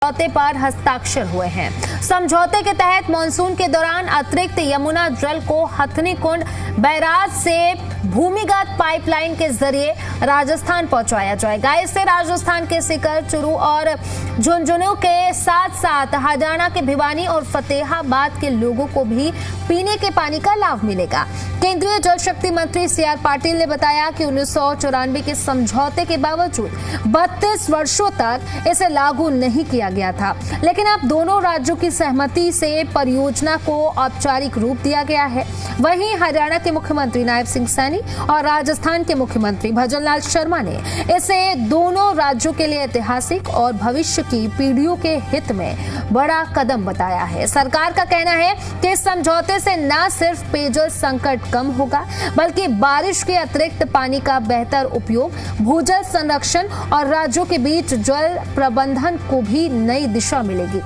समझौते पर हस्ताक्षर हुए हैं। समझौते के तहत मानसून के दौरान अतिरिक्त यमुना जल को हथनीकुंड बैराज से भूमिगत पाइपलाइन के जरिए राजस्थान पहुंचाया जाएगा। इससे राजस्थान के सीकर, चूरू और झुंझुनू के साथ साथ हरियाणा के भिवानी और फतेहाबाद के लोगों को भी पीने के पानी का लाभ मिलेगा। केंद्रीय जल शक्ति मंत्री CR पाटिल ने बताया कि 1994 के समझौते के बावजूद 32 वर्षों तक इसे लागू नहीं किया गया था, लेकिन अब दोनों राज्यों की सहमति से परियोजना को औपचारिक रूप दिया गया है। वहीं हरियाणा के मुख्यमंत्री नायब सिंह सैनी और राजस्थान के मुख्यमंत्री भजनलाल शर्मा ने इसे दोनों राज्यों के लिए ऐतिहासिक और भविष्य की पीढ़ियों के हित में बड़ा कदम बताया है। सरकार का कहना है कि इस समझौते से न सिर्फ पेयजल संकट कम होगा, बल्कि बारिश के अतिरिक्त पानी का बेहतर उपयोग, भूजल संरक्षण और राज्यों के बीच जल प्रबंधन को भी नई दिशा मिलेगी।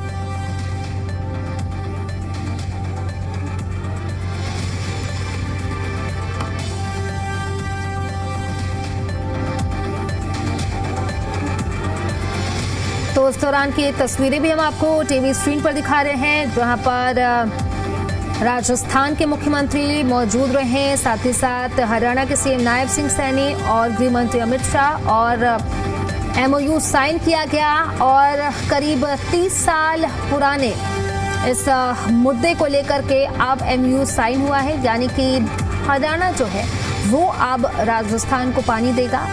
तो उस दौरान की तस्वीरें भी हम आपको टीवी स्क्रीन पर दिखा रहे हैं, जहां पर राजस्थान के मुख्यमंत्री मौजूद रहे, साथ ही साथ हरियाणा के CM नायब सिंह सैनी और गृह मंत्री अमित शाह, और MOU साइन किया गया। और करीब 30 साल पुराने इस मुद्दे को लेकर के अब MOU साइन हुआ है, यानी कि हरियाणा जो है वो अब राजस्थान को पानी देगा।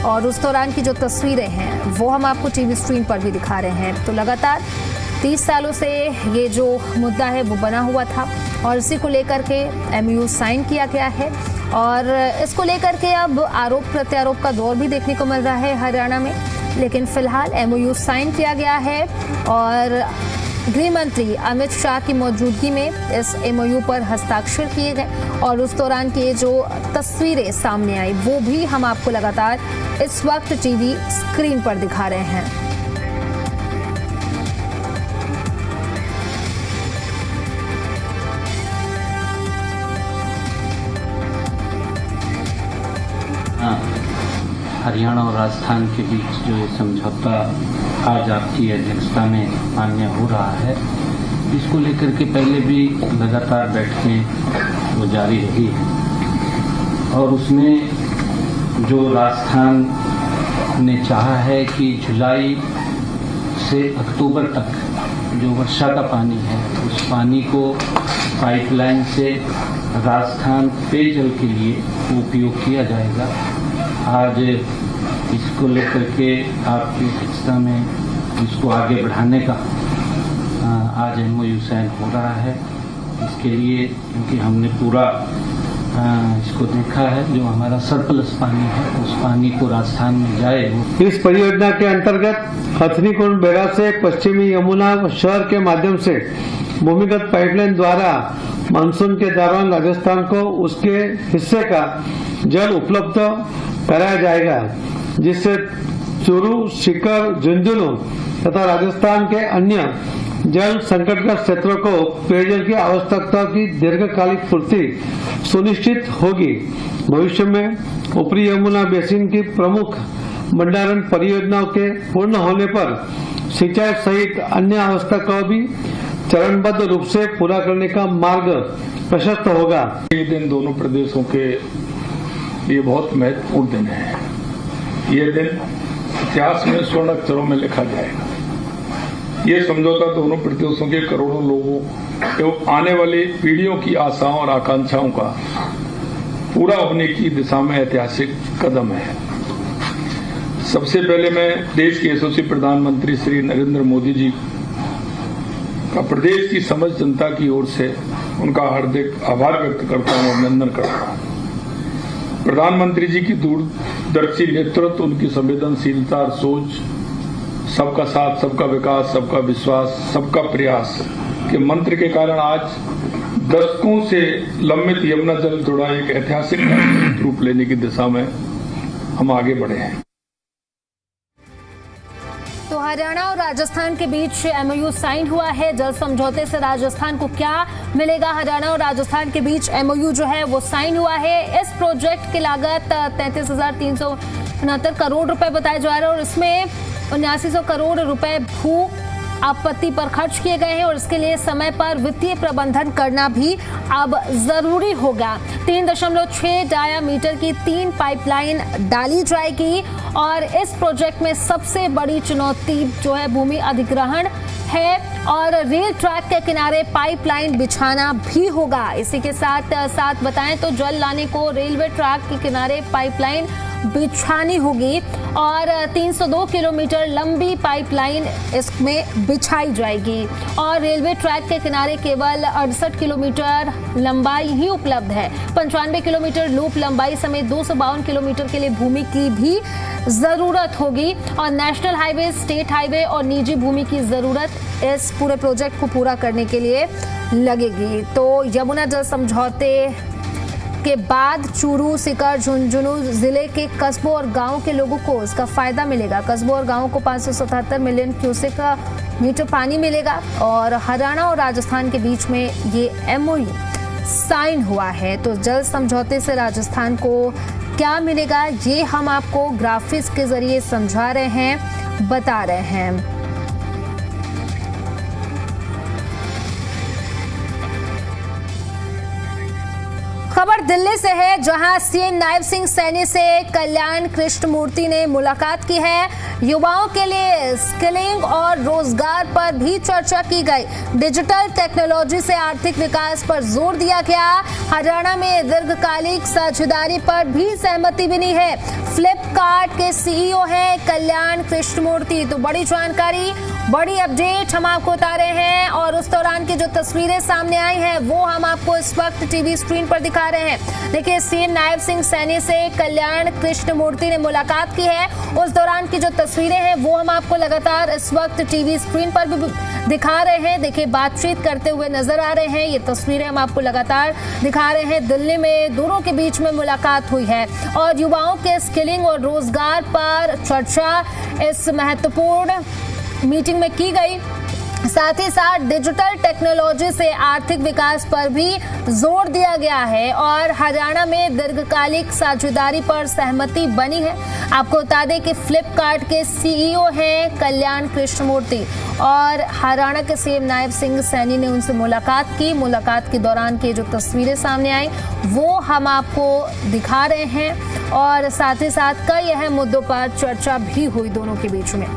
और उस दौरान की जो तस्वीरें हैं वो हम आपको टीवी स्क्रीन पर भी दिखा रहे हैं। तो लगातार 30 सालों से ये जो मुद्दा है वो बना हुआ था और इसी को लेकर के MOU साइन किया गया है। और इसको लेकर के अब आरोप प्रत्यारोप का दौर भी देखने को मिल रहा है हरियाणा में, लेकिन फिलहाल MOU साइन किया गया है और गृह मंत्री अमित शाह की मौजूदगी में इस MOU पर हस्ताक्षर किए गए। और उस दौरान की जो तस्वीरें सामने आई वो भी हम आपको लगातार इस वक्त टीवी स्क्रीन पर दिखा रहे हैं। हरियाणा और राजस्थान के बीच जो ये समझौता आज आपकी अध्यक्षता में मान्य हो रहा है, इसको लेकर के पहले भी लगातार बैठकें वो जारी रही है और उसमें जो राजस्थान ने चाहा है कि जुलाई से अक्टूबर तक जो वर्षा का पानी है उस पानी को पाइपलाइन से राजस्थान पेयजल के लिए उपयोग किया जाएगा। आज इसको लेकर के आपकी अध्यक्षता में इसको आगे बढ़ाने का आज MOU साइन हो रहा है। इसके लिए क्योंकि हमने पूरा इसको देखा है, जो हमारा सरप्लस पानी है उस पानी को राजस्थान में जाए। इस परियोजना के अंतर्गत हथनीकुंड बैराज से पश्चिमी यमुना शहर के माध्यम से भूमिगत पाइपलाइन द्वारा मानसून के दौरान राजस्थान को उसके हिस्से का जल उपलब्ध कराया जाएगा, जिससे चूरू, सीकर, झुंझुनू तथा राजस्थान के अन्य जल संकटग्रस्त क्षेत्रों को पेयजल की आवश्यकता की दीर्घकालिक पूर्ति सुनिश्चित होगी। भविष्य में ऊपरी यमुना बेसिन की प्रमुख भंडारण परियोजनाओं के पूर्ण होने पर सिंचाई सहित अन्य आवश्यकताओं भी चरणबद्ध रूप से पूरा करने का मार्ग प्रशस्त होगा। ये दिन दोनों प्रदेशों के ये बहुत महत्वपूर्ण दिन है। ये दिन इतिहास में स्वर्ण अक्षरों में लिखा जाएगा। ये समझौता दोनों प्रदेशों के करोड़ों लोगों एवं आने वाली पीढ़ियों की आशाओं और आकांक्षाओं का पूरा होने की दिशा में ऐतिहासिक कदम है। सबसे पहले मैं देश के यशस्वी प्रधानमंत्री श्री नरेंद्र मोदी जी का प्रदेश की समस्त जनता की ओर से उनका हार्दिक आभार व्यक्त करता हूँ, अभिनंदन करता हूँ। प्रधानमंत्री जी की दूरदर्शी नेतृत्व, उनकी संवेदनशीलता और सोच, सबका साथ, सबका विकास, सबका विश्वास, सबका प्रयास के मंत्र के कारण आज दशकों से लंबित यमुना जल जुड़ा एक ऐतिहासिक रूप लेने की दिशा में हम आगे बढ़े हैं। तो हरियाणा और राजस्थान के बीच MOU साइन हुआ है। जल समझौते से राजस्थान को क्या मिलेगा? हरियाणा और राजस्थान के बीच MOU जो है वो साइन हुआ है। इस प्रोजेक्ट की लागत 33,369 करोड़ रुपए बताए जा रहे हैं और इसमें 7900 करोड़ रुपए भू आपत्ति पर खर्च किए गए हैं और इसके लिए समय पर वित्तीय प्रबंधन करना भी अब जरूरी होगा। 3.6 डायामीटर की 3 पाइपलाइन डाली जाएगी और इस प्रोजेक्ट में सबसे बड़ी चुनौती जो है भूमि अधिग्रहण है और रेल ट्रैक के किनारे पाइपलाइन बिछाना भी होगा। इसी के साथ साथ बताएं तो जल लाने को रेलवे ट्रैक के किनारे पाइपलाइन बिछानी होगी और 302 किलोमीटर लंबी पाइपलाइन इसमें बिछाई जाएगी और रेलवे ट्रैक के किनारे केवल 68 किलोमीटर लंबाई ही उपलब्ध है। 95 किलोमीटर लूप लंबाई समेत 252 किलोमीटर के लिए भूमि की भी जरूरत होगी और नेशनल हाईवे, स्टेट हाईवे और निजी भूमि की जरूरत इस पूरे प्रोजेक्ट को पूरा करने के लिए लगेगी। तो यमुना जल समझौते के बाद चूरू, सीकर, झुंझुनू जिले के कस्बों और गांवों के लोगों को इसका फायदा मिलेगा। कस्बों और गांवों को 577 मिलियन क्यूसेक मीटर पानी मिलेगा और हरियाणा और राजस्थान के बीच में ये MOU साइन हुआ है। तो जल समझौते से राजस्थान को क्या मिलेगा ये हम आपको ग्राफिक्स के जरिए समझा रहे हैं, बता रहे हैं। खबर दिल्ली से है जहां सीएम नायब सिंह सैनी से कल्याण कृष्णमूर्ति ने मुलाकात की है। युवाओं के लिए स्किलिंग और रोजगार पर भी चर्चा की गई। डिजिटल टेक्नोलॉजी से आर्थिक विकास पर जोर दिया गया। हरियाणा में दीर्घकालिक साझेदारी पर भी सहमति बनी है। फ्लिपकार्ट के CEO हैं कल्याण कृष्णमूर्ति। तो बड़ी जानकारी, बड़ी अपडेट हम आपको बता रहे हैं और उस दौरान की जो तस्वीरें सामने आई हैं वो हम आपको इस वक्त टीवी स्क्रीन पर दिखा रहे हैं। देखिए, सीएम नायब सिंह सैनी से कल्याण कृष्णमूर्ति ने मुलाकात की है। उस दौरान की जो तस्वीरें हैं वो हम आपको लगातार इस वक्त टीवी स्क्रीन पर भी दिखा रहे हैं। देखिए, बातचीत करते हुए नजर आ रहे हैं। ये तस्वीरें हम आपको लगातार दिखा रहे हैं। दिल्ली में दोनों के बीच में मुलाकात हुई है और युवाओं के स्किलिंग और रोजगार पर चर्चा इस महत्वपूर्ण मीटिंग में की गई। साथ ही साथ डिजिटल टेक्नोलॉजी से आर्थिक विकास पर भी जोर दिया गया है और हरियाणा में दीर्घकालिक साझेदारी पर सहमति बनी है। आपको बता दें कि फ्लिपकार्ट के CEO हैं कल्याण कृष्णमूर्ति और हरियाणा के सीएम नायब सिंह सैनी ने उनसे मुलाकात की। मुलाकात के दौरान की जो तस्वीरें सामने आई वो हम आपको दिखा रहे हैं और साथ ही साथ कई अहम मुद्दों पर चर्चा भी हुई दोनों के बीच में।